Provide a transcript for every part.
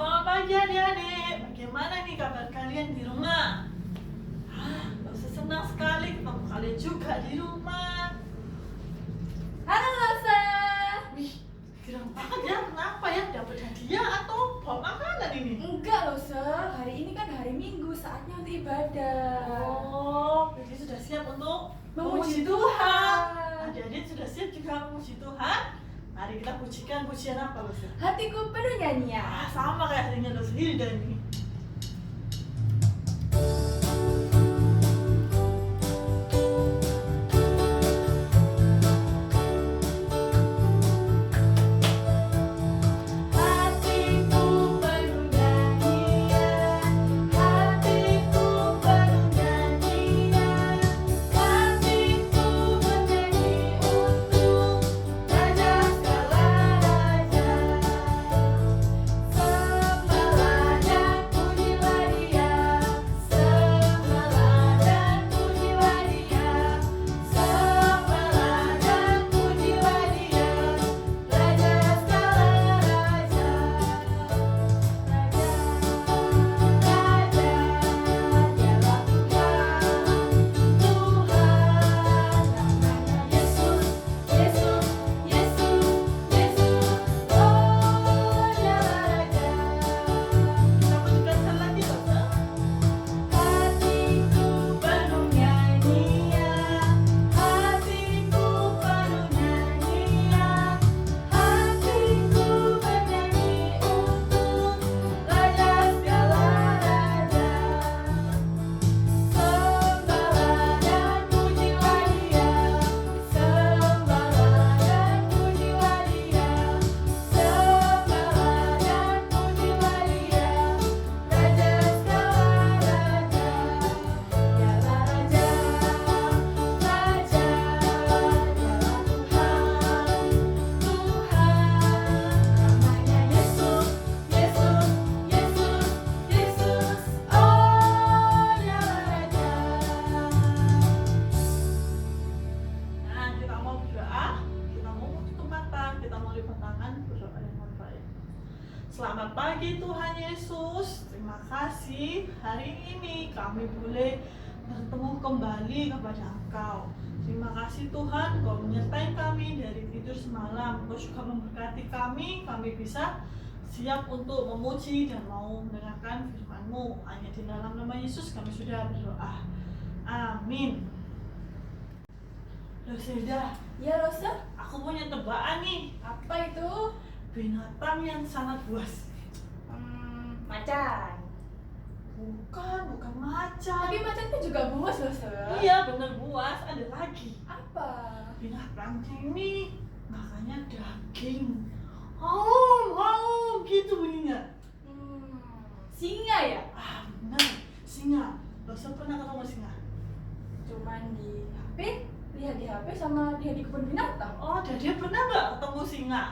Selamat pagi adik-adik. Bagaimana nih kabar kalian di rumah? Rosa senang sekali ketemu kalian juga di rumah. Halo Rosa. Wih, girang banget ya. Kenapa ya? Dapat hadiah atau bawa makanan ini? Enggak Rosa, hari ini kan hari Minggu, saatnya untuk ibadah. Oh, jadi sudah siap untuk Memuji Tuhan. Adik-adik sudah siap juga memuji Tuhan? Mari kita pujikan pujian apa, Rosa? Hatiku penuh nyanyian. Sama kayak harinya Rosa Hilda ini. Hatiku penuh nyanyian, hatiku penuh nyanyian, hatiku bernyanyi untuk Raja segala raja. Sembahlah dan pujilah Dia, sembahlah dan pujilah Dia, sembahlah dan pujilah Dia, Raja segala raja. Raja, Dialah Tuhan, namanya Yesus, Yesus, Yesus, Yesus. Oh, Dialah Raja. Kita pujikan lagi, Rosa. Hatiku penuh nyanyian, hatiku penuh nyanyian, hatiku bernyanyi untuk Raja segala raja. Sembahlah dan pujilah Dia, sembahlah dan pujilah Dia, sembahlah dan pujilah Dia, Raja segala raja. Dialah Raja, Raja, Dialah Tuhan, namanya Yesus, Yesus, Yesus, Yesus. Oh, Dialah Raja. Nah, kita mau berdoa, kita mau tutup mata, kita mau lipat tangan, berdoa yang baik. Selamat pagi Tuhan Yesus, terima kasih hari ini kami boleh bertemu kembali kepada Engkau. Terima kasih Tuhan, Kau menyertai kami dari tidur semalam. Kau juga memberkati kami bisa siap untuk memuji dan mau mendengarkan firman-Mu. Hanya di dalam nama Yesus kami sudah berdoa. Amin. Rosilda, Ya Rosa, aku punya tebakan nih. apa itu? Binatang yang sangat buas. Macan. Bukan macan. Tapi macan itu juga buas Rosa. Iya, bener buas. Ada lagi. Apa? Binatangnya ini makanya daging. Gitu bunyinya. Singa ya? Bener. Singa. Rosa pernah ketemu singa? Cuman di HP, lihat di HP sama lihat di kebun binatang. Oh, dan dia pernah nggak ketemu singa?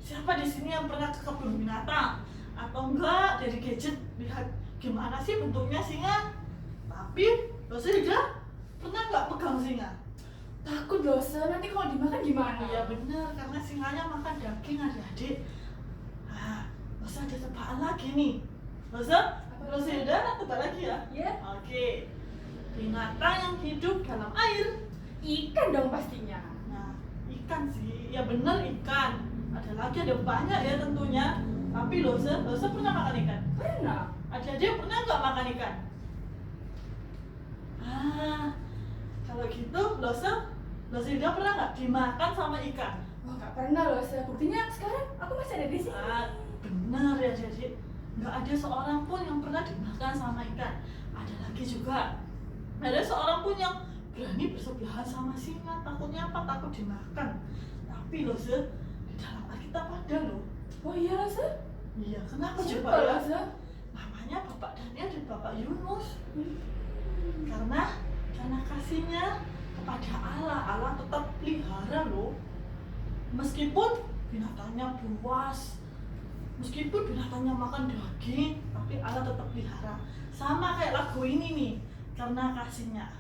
Siapa di sini yang pernah ke kebun binatang? Atau enggak dari gadget lihat gimana sih bentuknya singa? Tapi Rosilda pernah nggak pegang singa? Takut Rosa, nanti kalau dimakan gimana? Iya bener, karena singanya makan daging adik-adik. Rosa ada tebakan lagi nih. Rosa, Apa? Rosilda ada tebak lagi ya? Ya, Oke. Binatang yang hidup dalam air. ikan dong pastinya. Nah, ikan sih. Ya bener ikan. Ada lagi, ada banyak ya tentunya. Tapi Rosa pernah makan ikan? Pernah. Adik-adik pernah nggak makan ikan? Kalau gitu Rosilda pernah nggak dimakan sama ikan? Wah, nggak pernah Rosa. Buktinya sekarang aku masih ada di sini. Benar ya jadi nggak ada seorang pun yang pernah dimakan sama ikan. Ada lagi juga, ada seorang pun yang berani bersebelahan sama singa. Takutnya apa? Takut dimakan. Tapi di dalam Alkitab ada loh. Oh iya Rosa? Iya, kenapa Siapa coba ya? Rosa? Namanya Bapak Daniel dan Bapak Yunus. Karena kasihnya kepada Allah tetap pelihara loh. Meskipun binatangnya buas, meskipun binatangnya makan daging, tapi Allah tetap pelihara. Sama kayak lagu ini nih, karena kasihnya.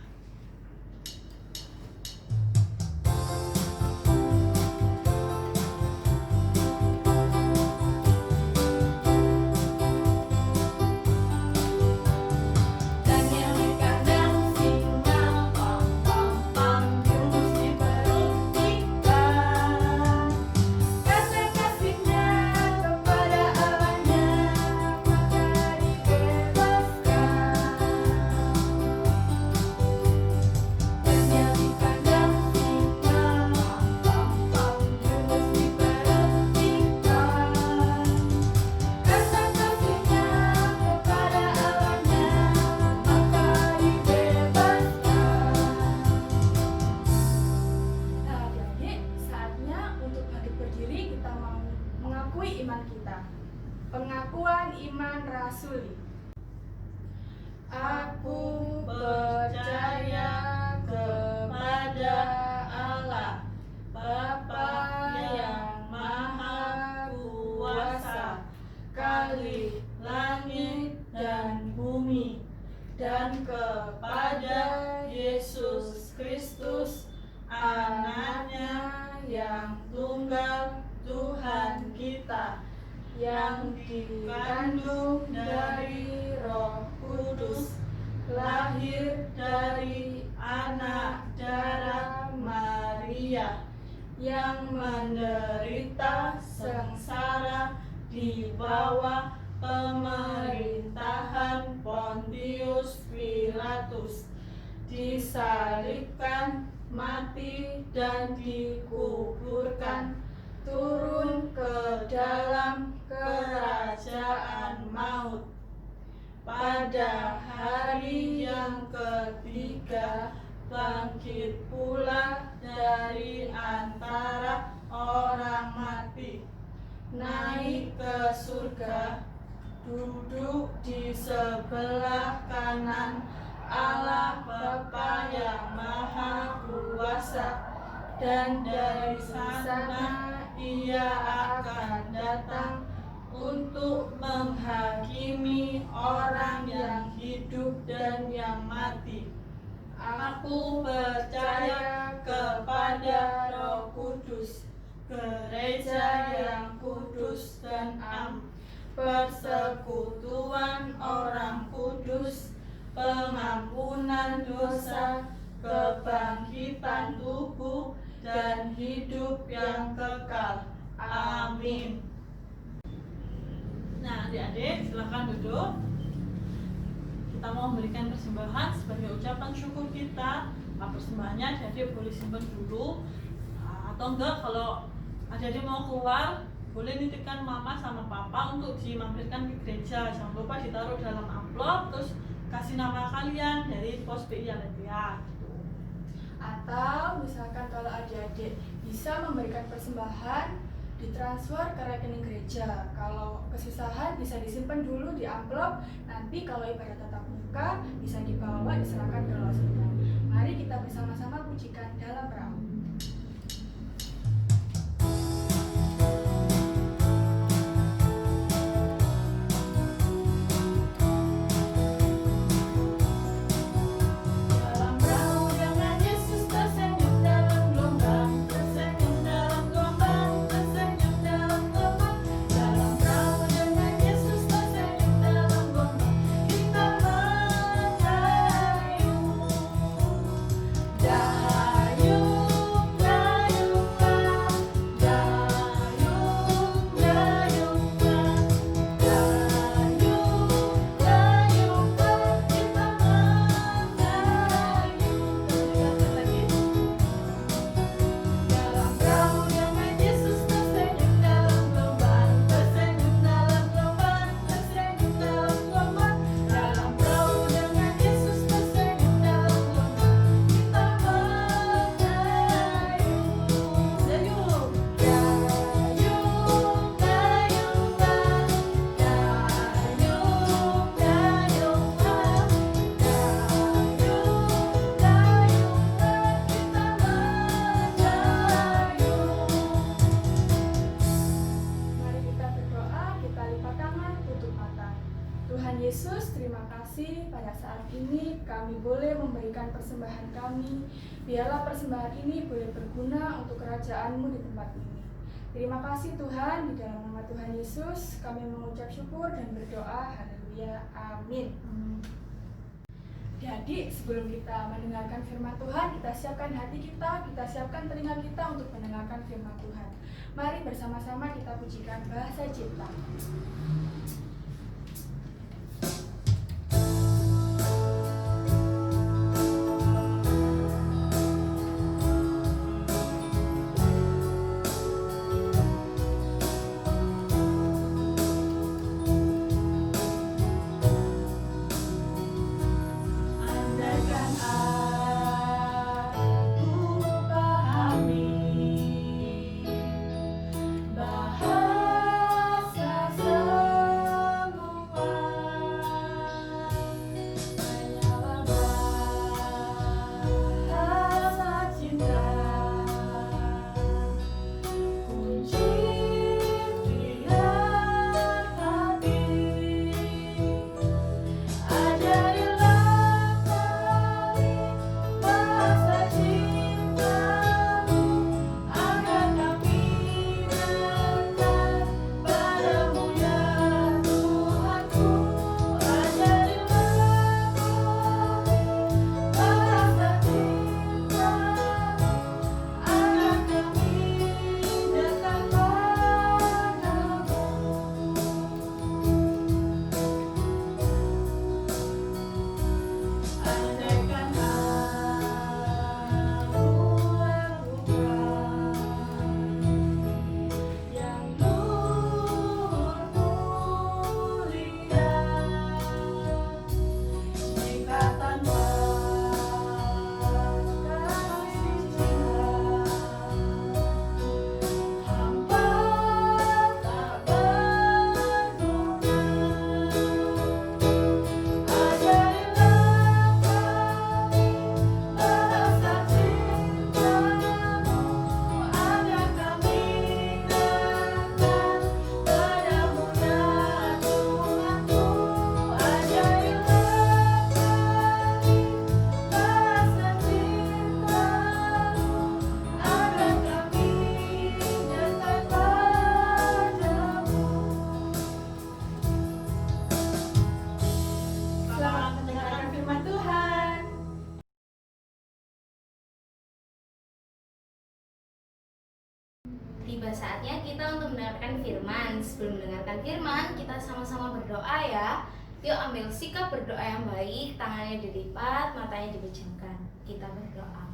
Pengakuan iman rasuli. Aku percaya kepada Allah, Bapa yang Maha Kuasa, Kali langit dan bumi, dan kepada Yesus Kristus, Anaknya yang tunggal Tuhan kita, yang dikandung dari Roh Kudus, lahir dari anak darah Maria, yang menderita sengsara di bawah pemerintahan Pontius Pilatus, disalibkan, mati, dan dikuburkan, turun ke dalam kerajaan maut. Pada hari yang ketiga bangkit pula dari antara orang mati, naik ke surga, duduk di sebelah kanan Allah Bapa yang Maha Kuasa, dan dari sana Ia akan datang untuk menghakimi orang yang hidup dan yang mati. Aku percaya kepada Roh Kudus, gereja yang kudus dan am, persekutuan orang kudus, pengampunan dosa, kebangkitan tubuh, dan hidup yang kekal. Amin. Nah, adik-adik silakan duduk. Kita mau memberikan persembahan sebagai ucapan syukur kita. Persembahannya adik-adik boleh simpan dulu, atau enggak kalau adik-adik mau keluar boleh nitipkan mama sama papa untuk dimampirkan ke gereja. Jangan lupa ditaruh dalam amplop, terus kasih nama kalian dari pos PI Aletheia gitu. Atau misalkan kalau adik-adik bisa memberikan persembahan, ditransfer ke rekening gereja. Kalau kesusahan bisa disimpan dulu di amplop, nanti kalau ibadah tatap muka bisa dibawa diserahkan ke losnya. Mari kita bersama-sama pujikan dalam perahu. Yesus, terima kasih pada saat ini kami boleh memberikan persembahan kami. Biarlah persembahan ini boleh berguna untuk kerajaan-Mu di tempat ini. Terima kasih Tuhan, di dalam nama Tuhan Yesus kami mengucap syukur dan berdoa. Haleluya, amin. Jadi sebelum kita mendengarkan firman Tuhan, kita siapkan hati kita siapkan telinga kita untuk mendengarkan firman Tuhan. Mari bersama-sama kita pujikan bahasa cipta. Bahasa tiba saatnya kita untuk mendengarkan firman. Sebelum mendengarkan firman, kita sama-sama berdoa ya. Yuk ambil sikap berdoa yang baik, tangannya dilipat, matanya dipejamkan. Kita berdoa.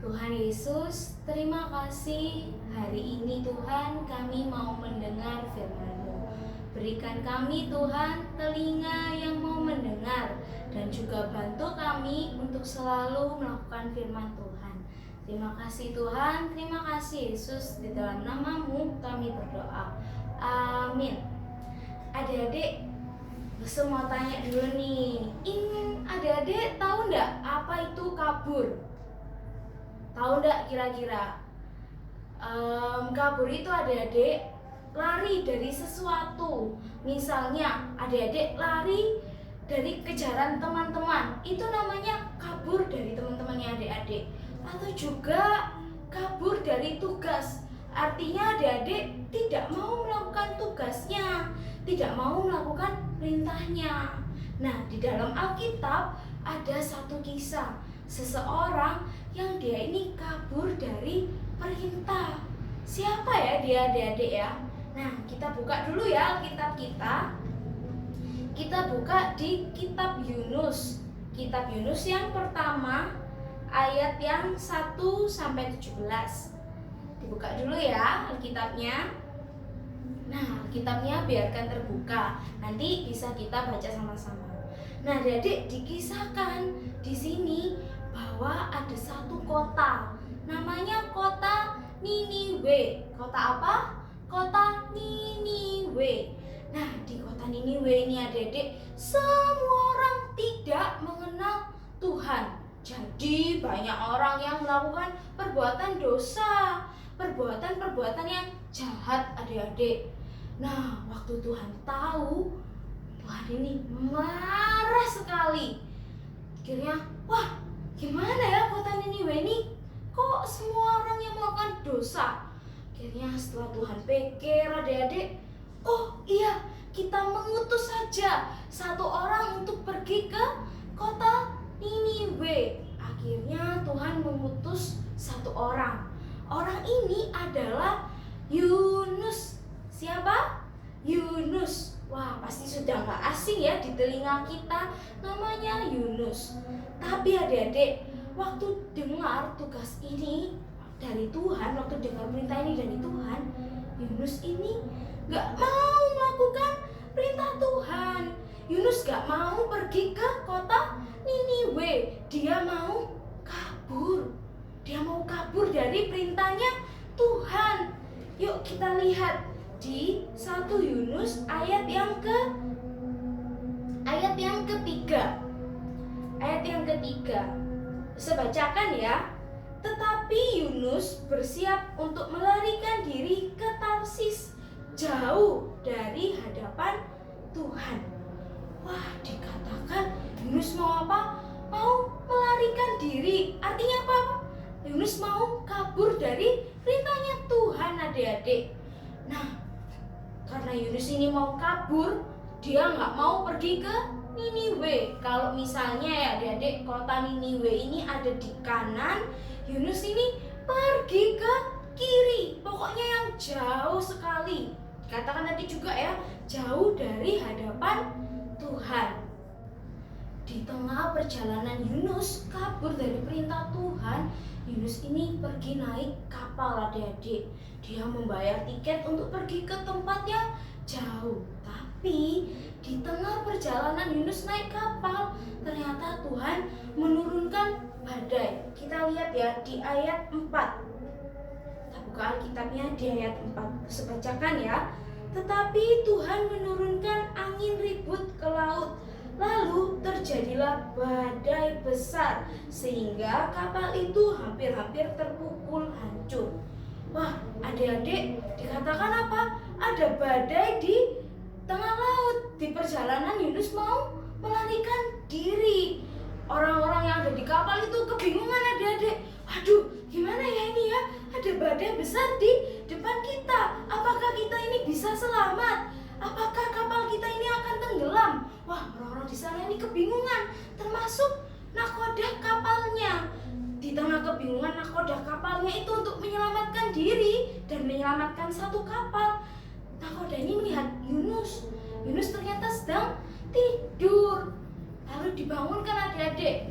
Tuhan Yesus, terima kasih hari ini Tuhan kami mau mendengar firman-Mu. Berikan kami Tuhan telinga yang mau mendengar, dan juga bantu kami untuk selalu melakukan firman Tuhan. Terima kasih Tuhan, terima kasih Yesus, di dalam nama-Mu kami berdoa. Amin. Adik-adik, semua tanya dulu nih, adik-adik tahu nggak apa itu kabur? Tahu nggak kira-kira? Kabur itu adik-adik lari dari sesuatu. Misalnya adik-adik lari dari kejaran teman-teman, itu namanya kabur dari teman-temannya adik-adik. Atau juga kabur dari tugas, artinya adik-adik tidak mau melakukan tugasnya, tidak mau melakukan perintahnya. Nah, di dalam Alkitab ada satu kisah seseorang yang dia ini kabur dari perintah. Siapa ya dia adik-adik ya? Nah, kita buka dulu ya Alkitab kita. Kita buka di kitab Yunus. Kitab Yunus yang pertama, ayat yang 1 sampai 17. Dibuka dulu ya Alkitabnya. Nah, Alkitabnya biarkan terbuka. Nanti bisa kita baca sama-sama. Nah, adik dikisahkan di sini bahwa ada satu kota. Namanya kota Niniwe. Kota apa? Kota Niniwe. Nah, di kota Niniwe ini adik-adik, semua orang tidak mengenal Tuhan. Jadi banyak orang yang melakukan perbuatan dosa, perbuatan-perbuatan yang jahat adik-adik. Nah, waktu Tuhan tahu, Tuhan ini marah sekali. Akhirnya, wah, gimana ya kota Niniwe ini? Kok semua orang yang melakukan dosa? Akhirnya setelah Tuhan pikir adik-adik, oh iya, kita mengutus saja satu orang untuk pergi ke kota Niniwe. Akhirnya Tuhan mengutus satu orang. Orang ini adalah Yunus. Siapa? Yunus. Wah, pasti sudah gak asing ya di telinga kita, namanya Yunus. Tapi adik-adik, waktu dengar tugas ini dari Tuhan, waktu dengar perintah ini dari Tuhan, Yunus ini gak mau melakukan perintah Tuhan. Yunus gak mau pergi ke kota Niniwe. Dia mau kabur. Dia mau kabur dari perintahnya Tuhan. Yuk kita lihat di 1 Yunus ayat yang ketiga. Ayat yang ketiga. Saya bacakan ya. Tetapi Yunus bersiap untuk melarikan diri ke Tarsis, jauh dari hadapan Tuhan. Wah, dikatakan Yunus mau apa? Mau melarikan diri. Artinya apa? Yunus mau kabur dari perintahnya Tuhan adik-adik. Nah, karena Yunus ini mau kabur, dia nggak mau pergi ke Niniwe. Kalau misalnya ya adik-adik, kota Niniwe ini ada di kanan, Yunus ini pergi ke kiri. Pokoknya yang jauh sekali. Katakan tadi juga ya, jauh dari hadapan Tuhan. Di tengah perjalanan Yunus kabur dari perintah Tuhan, Yunus ini pergi naik kapal adik-adik. Dia membayar tiket untuk pergi ke tempat yang jauh. Tapi di tengah perjalanan Yunus naik kapal, ternyata Tuhan menurunkan badai. Kita lihat ya di ayat 4. Kita buka Alkitabnya di ayat 4. Saya bacakan ya. Tetapi Tuhan menurunkan angin ribut ke laut. Lalu terjadilah badai besar sehingga kapal itu hampir-hampir terpukul hancur. Wah, adik-adik, dikatakan apa? Ada badai di tengah laut. Di perjalanan Yunus mau melarikan diri. Orang-orang yang ada di kapal itu kebingungan adik-adik. Aduh, gimana ya ini ya? Ada badai besar di depan kita. Apakah kita ini bisa selamat? Apakah kapal kita ini akan tenggelam? Wah, orang-orang di sana ini kebingungan, termasuk nakoda kapalnya. Di tengah kebingungan nakoda kapalnya itu untuk menyelamatkan diri, dan menyelamatkan satu kapal. Nahkoda ini melihat Yunus. Yunus ternyata sedang tidur. Lalu dibangunkan adik-adik.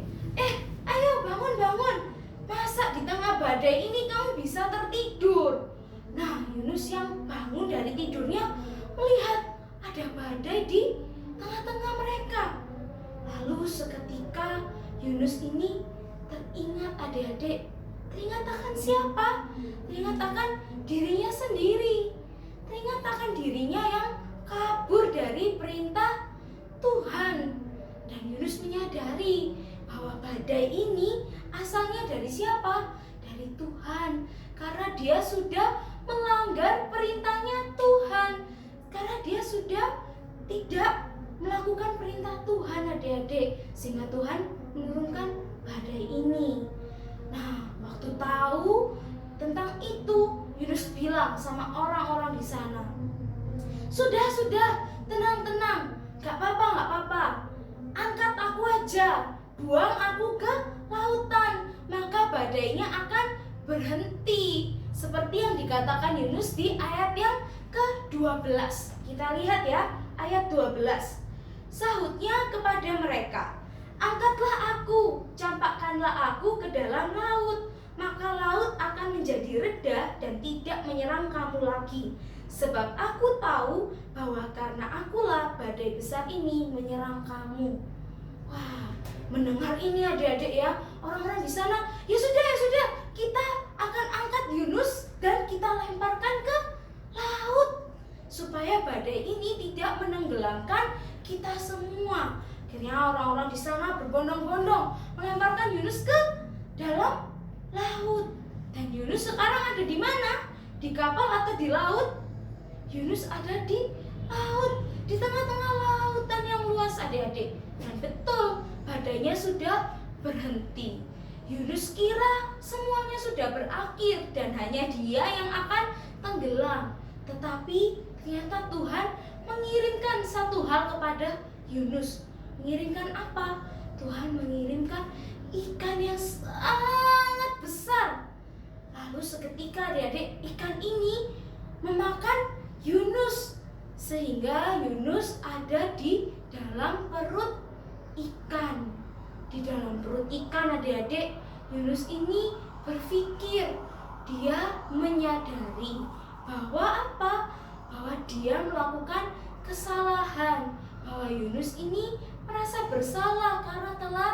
Ayo bangun. Masa di tengah badai ini kamu bisa tertidur? Nah, Yunus yang bangun dari tidurnya melihat ada badai di tengah-tengah mereka. Lalu seketika Yunus ini teringat adik-adik. Teringat akan siapa? Teringat akan dirinya sendiri. Teringat akan dirinya yang kabur dari perintah Tuhan. Dan Yunus menyadari bahwa badai ini asalnya dari siapa? Dari Tuhan. Karena dia sudah melanggar perintahnya Tuhan. Karena dia sudah tidak melakukan perintah Tuhan adik-adik. Sehingga Tuhan menurunkan badai ini. Nah, waktu tahu tentang itu, Yunus bilang sama orang-orang di sana, Sudah, tenang, gak apa-apa. Angkat aku aja, buang aku ke lautan, maka badainya akan berhenti. Seperti yang dikatakan Yunus di ayat yang ke-12. Kita lihat ya, ayat 12. Sahutnya kepada mereka, Angkatlah aku, campakkanlah aku ke dalam laut, maka laut akan menjadi reda dan tidak menyerang kamu lagi. Sebab aku tahu bahwa karena akulah badai besar ini menyerang kamu. Wah, mendengar ini adik-adik ya, orang-orang di sana, ya sudah, kita akan angkat Yunus dan kita lemparkan ke laut supaya badai ini tidak menenggelamkan kita semua. Akhirnya orang-orang di sana berbondong-bondong melemparkan Yunus ke dalam laut. Dan Yunus sekarang ada di mana? Di kapal atau di laut? Yunus ada di laut, di tengah-tengah lautan yang luas adik-adik. Dan betul, badainya sudah berhenti. Yunus kira semuanya sudah berakhir dan hanya dia yang akan tenggelam. Tetapi ternyata Tuhan mengirimkan satu hal kepada Yunus. Mengirimkan apa? Tuhan mengirimkan ikan yang sangat besar. Lalu seketika adik-adik, ikan ini memakan Yunus, sehingga Yunus ada di dalam perut ikan. Di dalam perut ikan adik-adik, Yunus ini berpikir, dia menyadari bahwa apa? Bahwa dia melakukan kesalahan, bahwa Yunus ini merasa bersalah karena telah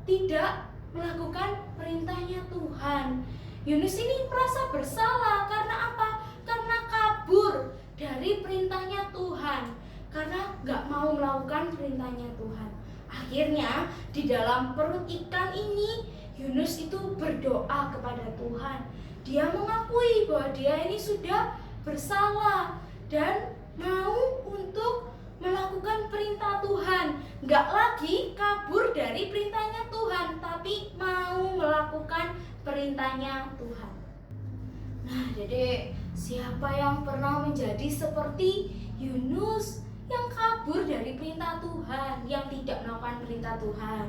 tidak melakukan perintahnya Tuhan. Yunus ini merasa bersalah karena apa? Karena kabur dari perintahnya Tuhan, karena gak mau melakukan perintahnya Tuhan. Akhirnya di dalam perut ikan ini Yunus itu berdoa kepada Tuhan. Dia mengakui bahwa dia ini sudah bersalah dan mau untuk melakukan perintah Tuhan. Gak lagi kabur dari perintahnya Tuhan, tapi mau melakukan perintahnya Tuhan. Nah, jadi siapa yang pernah menjadi seperti Yunus yang kabur dari perintah Tuhan, yang tidak melakukan perintah Tuhan?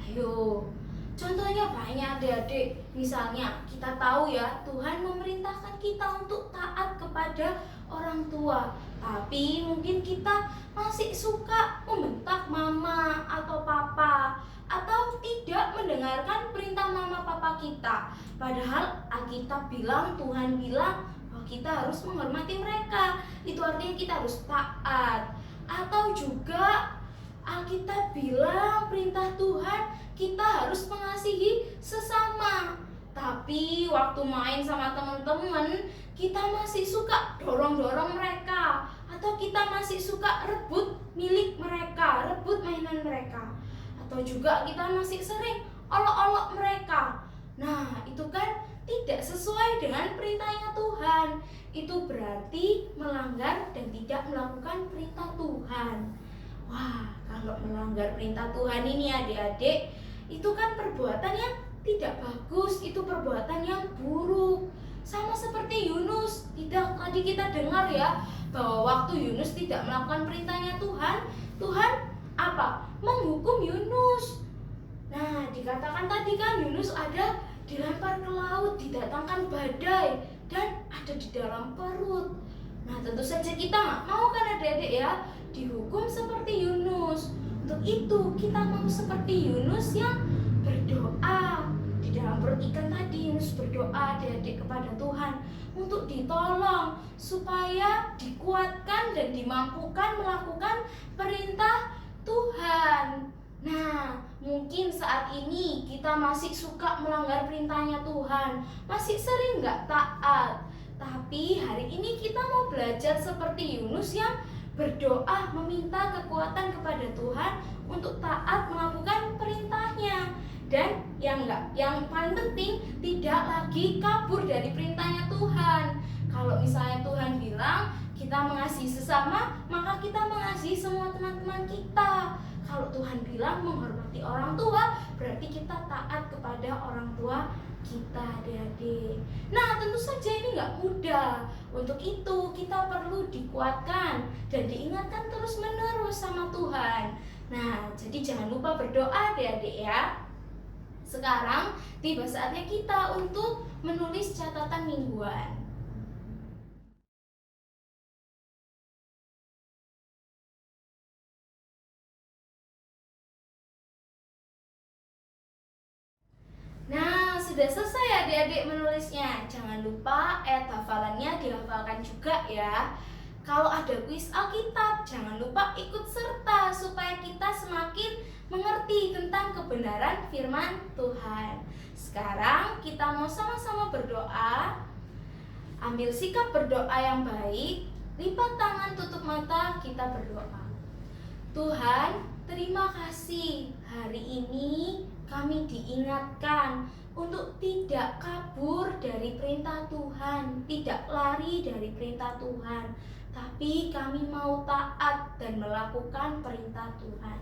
Ayo, contohnya banyak adik-adik. Misalnya kita tahu ya, Tuhan memerintahkan kita untuk taat kepada orang tua, tapi mungkin kita masih suka membentak mama atau papa, atau tidak mendengarkan perintah mama papa kita. Padahal Alkitab bilang, Tuhan bilang bahwa kita harus menghormati mereka. Itu artinya kita harus taat. Atau juga Alkitab bilang perintah Tuhan kita harus mengasihi sesama. Tapi waktu main sama teman-teman, kita masih suka dorong-dorong mereka, atau kita masih suka rebut milik mereka, rebut mainan mereka, atau juga kita masih sering olok-olok mereka. Nah, itu kan tidak sesuai dengan perintahnya Tuhan. Itu berarti melanggar dan tidak melakukan perintah Tuhan. Wah, kalau melanggar perintah Tuhan ini adik-adik, itu kan perbuatan yang tidak bagus, itu perbuatan yang buruk. Sama seperti Yunus, tadi kita dengar ya, bahwa waktu Yunus tidak melakukan perintahnya Tuhan, Tuhan apa? Menghukum Yunus. Nah, dikatakan tadi kan Yunus ada dilempar ke laut, didatangkan badai. dan ada di dalam perut. Nah, tentu saja kita nggak mau kan adik-adik ya dihukum seperti Yunus. Untuk itu kita mau seperti Yunus yang berdoa. Di dalam perut ikan tadi Yunus berdoa adik-adik kepada Tuhan untuk ditolong supaya dikuatkan dan dimampukan melakukan perintah Tuhan. Nah, mungkin saat ini kita masih suka melanggar perintahnya Tuhan, masih sering nggak taat. Tapi hari ini kita mau belajar seperti Yunus yang berdoa meminta kekuatan kepada Tuhan untuk taat melakukan perintahnya. Dan yang paling penting tidak lagi kabur dari perintahnya Tuhan. Kalau misalnya Tuhan bilang kita mengasihi sesama, maka kita mengasihi semua teman-teman kita. Kalau Tuhan bilang menghormati orang tua, berarti kita taat kepada orang tua kita, adik-adik. Nah, tentu saja ini nggak mudah. Untuk itu kita perlu dikuatkan dan diingatkan terus-menerus sama Tuhan. Nah, jadi jangan lupa berdoa, adik-adik ya. Sekarang tiba saatnya kita untuk menulis catatan mingguan. Nah, sudah selesai adik-adik menulisnya. Jangan lupa ayat hafalannya dihafalkan juga ya. Kalau ada kuis Alkitab, jangan lupa ikut serta supaya kita semakin mengerti tentang kebenaran firman Tuhan. Sekarang kita mau sama-sama berdoa. Ambil sikap berdoa yang baik. Lipat tangan, tutup mata, kita berdoa. Tuhan, terima kasih hari ini kami diingatkan untuk tidak kabur dari perintah Tuhan, tidak lari dari perintah Tuhan, tapi kami mau taat dan melakukan perintah Tuhan.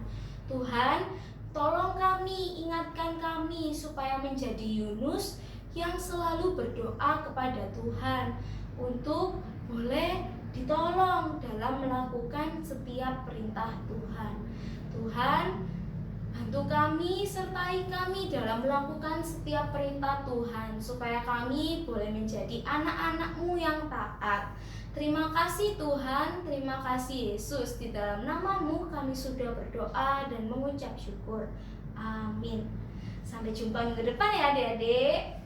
Tuhan, tolong kami, ingatkan kami supaya menjadi Yunus yang selalu berdoa kepada Tuhan untuk boleh ditolong dalam melakukan setiap perintah Tuhan. Tuhan, bantu kami, sertai kami dalam melakukan setiap perintah Tuhan, supaya kami boleh menjadi anak-anak-Mu yang taat. Terima kasih Tuhan, terima kasih Yesus. Di dalam nama-Mu kami sudah berdoa dan mengucap syukur. Amin. Sampai jumpa minggu depan ya adik-adik.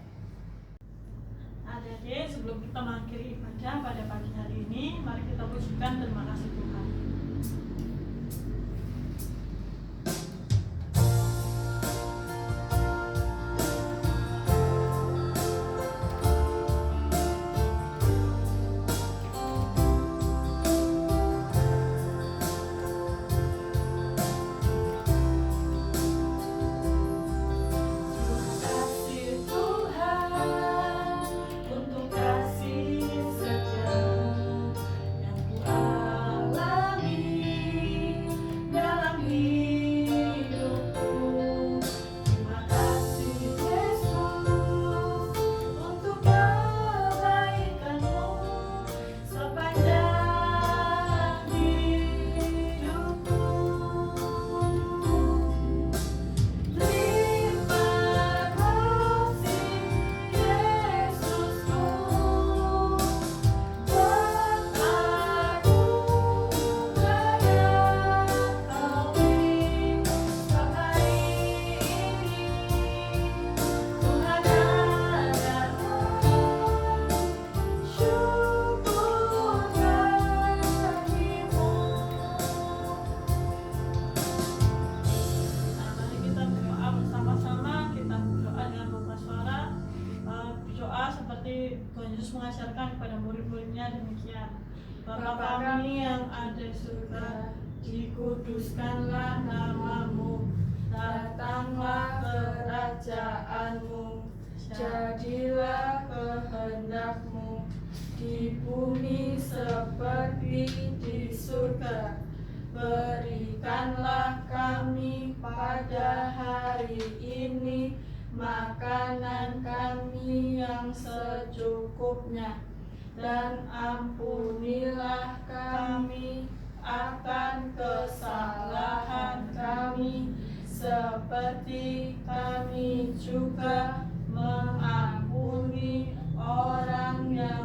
Adik-adik, sebelum kita mengakhiri ibadah pada pagi hari ini, mari kita pujikan terima kasih Tuhan. Tuhan Yesus mengajarkan kepada murid-muridnya demikian. Bapa kami yang ada di surga, dikuduskanlah namamu, datanglah kerajaanmu, jadilah kehendakmu di bumi seperti di surga. Berikanlah kami pada hari ini makanan kami yang secukupnya, dan ampunilah kami akan kesalahan kami, seperti kami juga mengampuni orang yang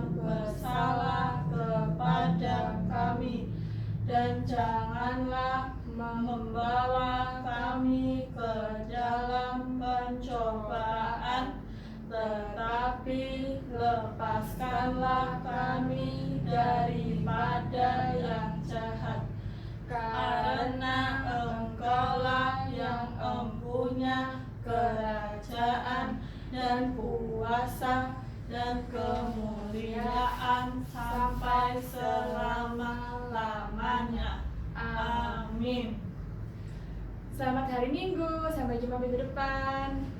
cobaan, tetapi lepaskanlah kami daripada yang jahat. Karena Engkaulah yang empunya kerajaan dan kuasa dan kemuliaan sampai selama-lamanya. Amin. Selamat hari Minggu, sampai jumpa minggu depan.